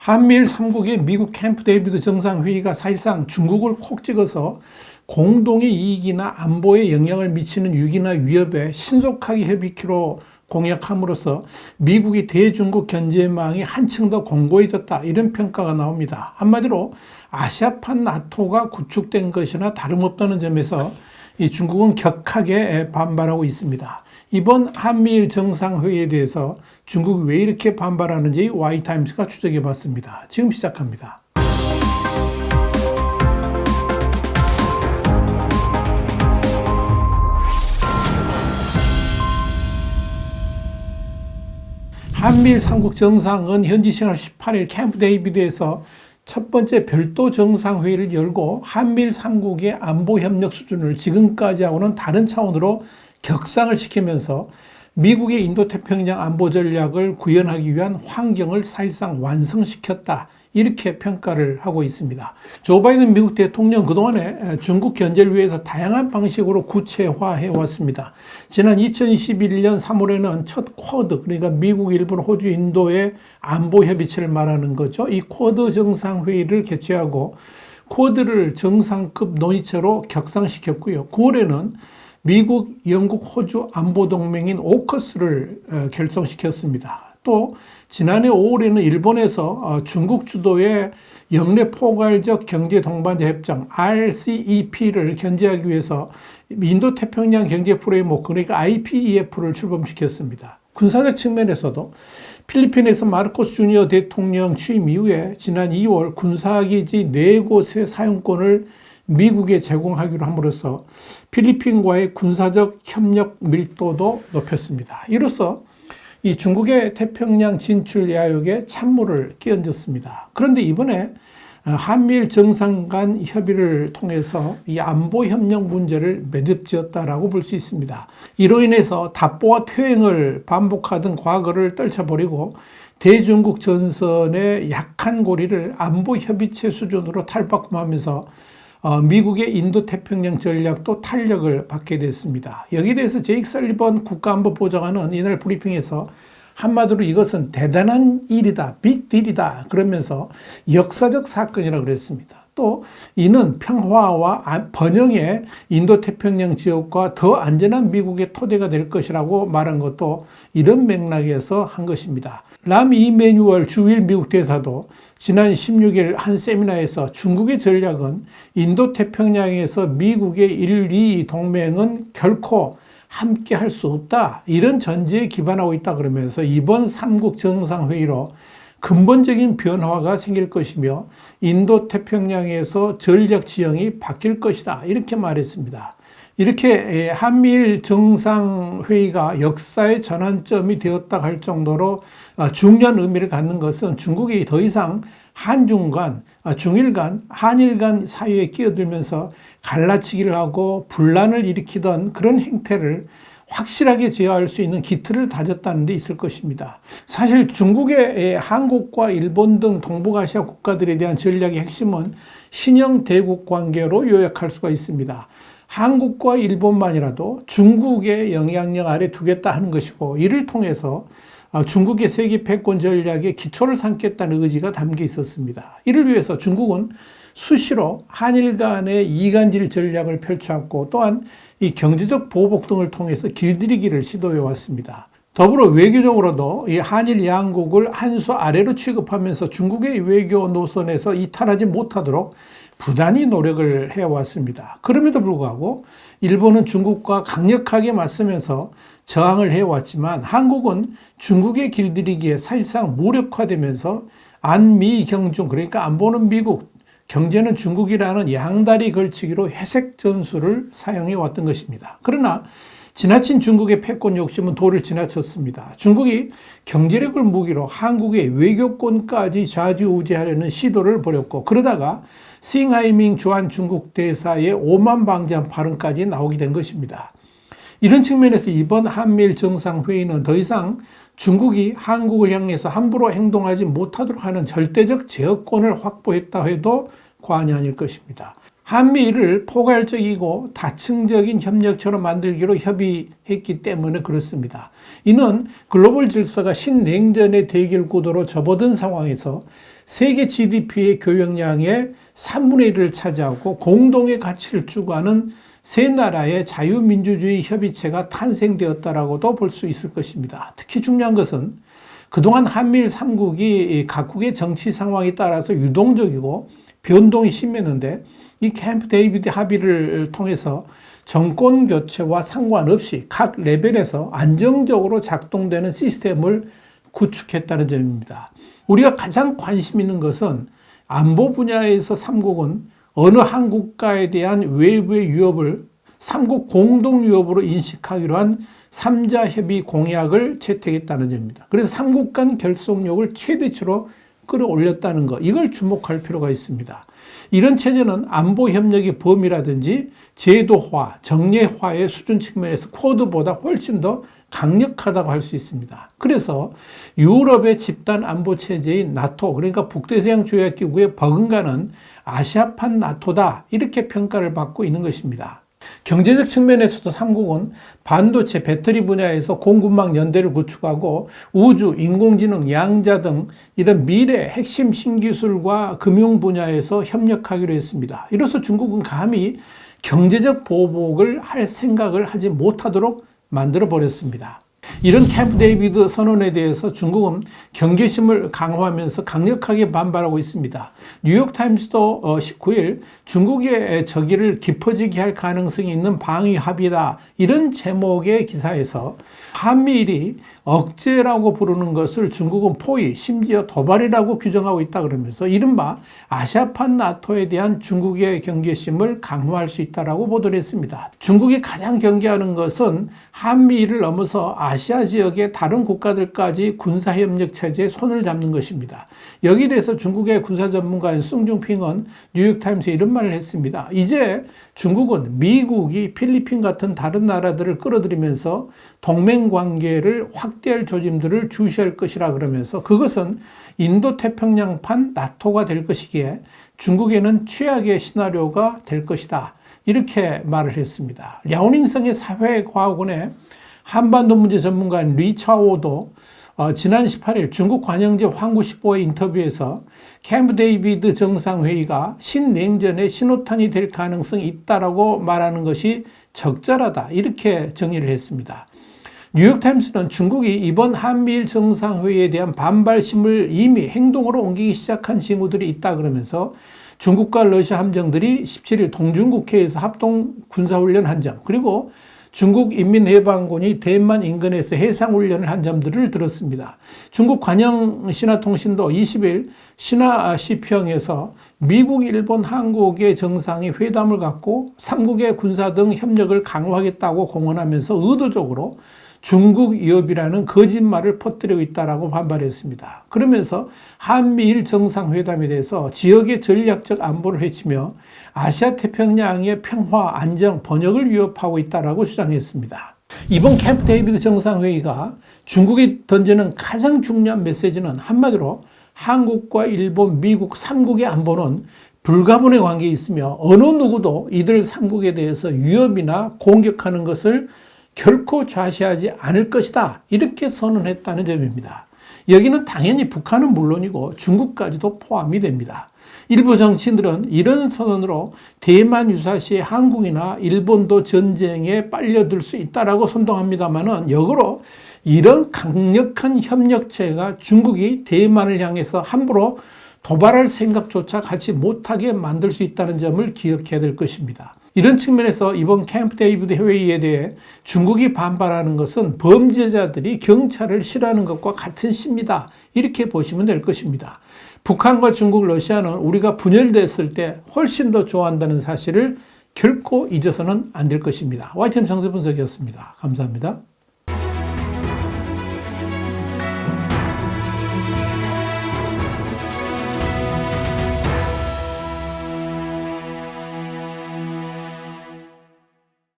한미일 3국의 미국 캠프 데이비드 정상회의가 사실상 중국을 콕 찍어서 공동의 이익이나 안보에 영향을 미치는 위기나 위협에 신속하게 협의키로 공약함으로써 미국의 대중국 견제망이 한층 더 공고해졌다, 이런 평가가 나옵니다. 한마디로 아시아판 나토가 구축된 것이나 다름없다는 점에서 이 중국은 격하게 반발하고 있습니다. 이번 한미일 정상회의에 대해서 중국이 왜 이렇게 반발하는지 Y타임스가 추적해 봤습니다. 지금 시작합니다. 한미일 3국 정상은 현지 시간 18일 캠프 데이비드에서 첫 번째 별도 정상회의를 열고 한미일 3국의 안보 협력 수준을 지금까지하고는 다른 차원으로 격상을 시키면서 미국의 인도태평양 안보 전략을 구현하기 위한 환경을 사실상 완성시켰다, 이렇게 평가를 하고 있습니다. 조 바이든 미국 대통령 그동안에 중국 견제를 위해서 다양한 방식으로 구체화해 왔습니다. 지난 2021년 3월에는 첫 쿼드, 그러니까 미국, 일본, 호주, 인도의 안보 협의체를 말하는 거죠. 이 쿼드 정상회의를 개최하고 쿼드를 정상급 논의체로 격상시켰고요. 9월에는 미국, 영국, 호주 안보동맹인 오커스를 결성시켰습니다. 또 지난해 5월에는 일본에서 중국 주도의 영내 포괄적 경제 동반자 협정 RCEP를 견제하기 위해서 인도태평양 경제 프레임워크, 그러니까 IPEF를 출범시켰습니다. 군사적 측면에서도 필리핀에서 마르코스 주니어 대통령 취임 이후에 지난 2월 군사기지 4곳의 사용권을 미국에 제공하기로 함으로써 필리핀과의 군사적 협력 밀도도 높였습니다. 이로써 이 중국의 태평양 진출 야욕에 찬물을 끼얹었습니다. 그런데 이번에 한미일 정상 간 협의를 통해서 이 안보 협력 문제를 매듭지었다라고 볼 수 있습니다. 이로 인해서 답보와 퇴행을 반복하던 과거를 떨쳐버리고 대중국 전선의 약한 고리를 안보 협의체 수준으로 탈바꿈하면서 미국의 인도태평양 전략도 탄력을 받게 됐습니다. 여기에 대해서 제이크 설리번 국가안보보좌관은 이날 브리핑에서 한마디로 이것은 대단한 일이다, 빅딜이다 그러면서 역사적 사건이라고 그랬습니다. 또 이는 평화와 번영의 인도태평양 지역과 더 안전한 미국의 토대가 될 것이라고 말한 것도 이런 맥락에서 한 것입니다. 람 이메뉴얼 주일 미국 대사도 지난 16일 한 세미나에서 중국의 전략은 인도태평양에서 미국의 1, 2 동맹은 결코 함께 할 수 없다, 이런 전제에 기반하고 있다 그러면서 이번 3국 정상회의로 근본적인 변화가 생길 것이며 인도태평양에서 전략 지형이 바뀔 것이다, 이렇게 말했습니다. 이렇게 한미일 정상회의가 역사의 전환점이 되었다 할 정도로 중요한 의미를 갖는 것은 중국이 더 이상 한중 간, 중일 간, 한일 간 사이에 끼어들면서 갈라치기를 하고 분란을 일으키던 그런 행태를 확실하게 제어할 수 있는 기틀을 다졌다는 데 있을 것입니다. 사실 중국의 한국과 일본 등 동북아시아 국가들에 대한 전략의 핵심은 신형 대국 관계로 요약할 수가 있습니다. 한국과 일본만이라도 중국의 영향력 아래 두겠다 하는 것이고, 이를 통해서 중국의 세계 패권 전략에 기초를 삼겠다는 의지가 담겨 있었습니다. 이를 위해서 중국은 수시로 한일 간의 이간질 전략을 펼쳐왔고, 또한 이 경제적 보복 등을 통해서 길들이기를 시도해 왔습니다. 더불어 외교적으로도 이 한일 양국을 한 수 아래로 취급하면서 중국의 외교 노선에서 이탈하지 못하도록 부단히 노력을 해왔습니다. 그럼에도 불구하고 일본은 중국과 강력하게 맞서면서 저항을 해왔지만 한국은 중국의 길들이기에 사실상 무력화되면서 안미 경중, 그러니까 안보는 미국, 경제는 중국이라는 양다리 걸치기로 회색 전술을 사용해 왔던 것입니다. 그러나 지나친 중국의 패권 욕심은 도를 지나쳤습니다. 중국이 경제력을 무기로 한국의 외교권까지 좌지우지하려는 시도를 벌였고, 그러다가 싱하이밍 주한 중국 대사의 오만방자한 발언까지 나오게 된 것입니다. 이런 측면에서 이번 한미일 정상회의는 더 이상 중국이 한국을 향해서 함부로 행동하지 못하도록 하는 절대적 제어권을 확보했다 해도 과언이 아닐 것입니다. 한미일을 포괄적이고 다층적인 협력처럼 만들기로 협의했기 때문에 그렇습니다. 이는 글로벌 질서가 신냉전의 대결 구도로 접어든 상황에서 세계 GDP의 교역량의 3분의 1을 차지하고 공동의 가치를 추구하는 세 나라의 자유민주주의 협의체가 탄생되었다라고도 볼 수 있을 것입니다. 특히 중요한 것은 그동안 한미일 3국이 각국의 정치 상황에 따라서 유동적이고 변동이 심했는데 이 캠프 데이비드 합의를 통해서 정권 교체와 상관없이 각 레벨에서 안정적으로 작동되는 시스템을 구축했다는 점입니다. 우리가 가장 관심 있는 것은 안보 분야에서 3국은 어느 한 국가에 대한 외부의 위협을 3국 공동 위협으로 인식하기로 한 3자 협의 공약을 채택했다는 점입니다. 그래서 3국 간 결속력을 최대치로 끌어올렸다는 것, 이걸 주목할 필요가 있습니다. 이런 체제는 안보 협력의 범위라든지 제도화, 정례화의 수준 측면에서 쿼드보다 훨씬 더 강력하다고 할 수 있습니다. 그래서 유럽의 집단 안보 체제인 나토, 그러니까 북대서양 조약기구의 버금가는 아시아판 나토다, 이렇게 평가를 받고 있는 것입니다. 경제적 측면에서도 3국은 반도체, 배터리 분야에서 공급망 연대를 구축하고 우주, 인공지능, 양자 등 이런 미래 핵심 신기술과 금융 분야에서 협력하기로 했습니다. 이로써 중국은 감히 경제적 보복을 할 생각을 하지 못하도록 만들어 버렸습니다. 이런 캠프 데이비드 선언에 대해서 중국은 경계심을 강화하면서 강력하게 반발하고 있습니다. 뉴욕타임스도 19일 중국의 적의를 깊어지게 할 가능성이 있는 방위 합의다, 이런 제목의 기사에서 한미일이 억제라고 부르는 것을 중국은 포위, 심지어 도발이라고 규정하고 있다 그러면서 이른바 아시아판 나토에 대한 중국의 경계심을 강화할 수 있다라고 보도를 했습니다. 중국이 가장 경계하는 것은 한미일을 넘어서 아시아 지역의 다른 국가들까지 군사협력 체제에 손을 잡는 것입니다. 여기에 대해서 중국의 군사 전문가인 숭중핑은 뉴욕타임스에 이런 말을 했습니다. 이제 중국은 미국이 필리핀 같은 다른 나라들을 끌어들이면서 동맹 관계를 확대할 조짐들을 주시할 것이라 그러면서 그것은 인도태평양판 나토가 될 것이기에 중국에는 최악의 시나리오가 될 것이다, 이렇게 말을 했습니다. 랴오닝성의 사회과학원의 한반도 문제 전문가인 리차오도 지난 18일 중국 관영제 황구시보의 인터뷰에서 캠프 데이비드 정상회의가 신냉전의 신호탄이 될 가능성이 있다라고 말하는 것이 적절하다, 이렇게 정의를 했습니다. 뉴욕타임스는 중국이 이번 한미일 정상회의에 대한 반발심을 이미 행동으로 옮기기 시작한 징후들이 있다 그러면서 중국과 러시아 함정들이 17일 동중국해에서 합동 군사훈련 한 점, 그리고 중국 인민해방군이 대만 인근에서 해상훈련을 한 점들을 들었습니다. 중국 관영신화통신도 20일 신화시평에서 미국, 일본, 한국의 정상이 회담을 갖고 3국의 군사 등 협력을 강화하겠다고 공언하면서 의도적으로 중국 위협이라는 거짓말을 퍼뜨리고 있다라고 반발했습니다. 그러면서 한미일 정상회담에 대해서 지역의 전략적 안보를 해치며 아시아 태평양의 평화, 안정, 번영을 위협하고 있다라고 주장했습니다. 이번 캠프 데이비드 정상회의가 중국이 던지는 가장 중요한 메시지는 한마디로 한국과 일본, 미국 3국의 안보는 불가분의 관계에 있으며 어느 누구도 이들 3국에 대해서 위협이나 공격하는 것을 결코 좌시하지 않을 것이다, 이렇게 선언했다는 점입니다. 여기는 당연히 북한은 물론이고 중국까지도 포함이 됩니다. 일부 정치인들은 이런 선언으로 대만 유사시 한국이나 일본도 전쟁에 빨려들 수 있다라고 선동합니다만은 역으로 이런 강력한 협력체가 중국이 대만을 향해서 함부로 도발할 생각조차 갖지 못하게 만들 수 있다는 점을 기억해야 될 것입니다. 이런 측면에서 이번 캠프 데이비드 회의에 대해 중국이 반발하는 것은 범죄자들이 경찰을 싫어하는 것과 같은 시입니다, 이렇게 보시면 될 것입니다. 북한과 중국, 러시아는 우리가 분열됐을 때 훨씬 더 좋아한다는 사실을 결코 잊어서는 안 될 것입니다. YTN 정세분석이었습니다. 감사합니다.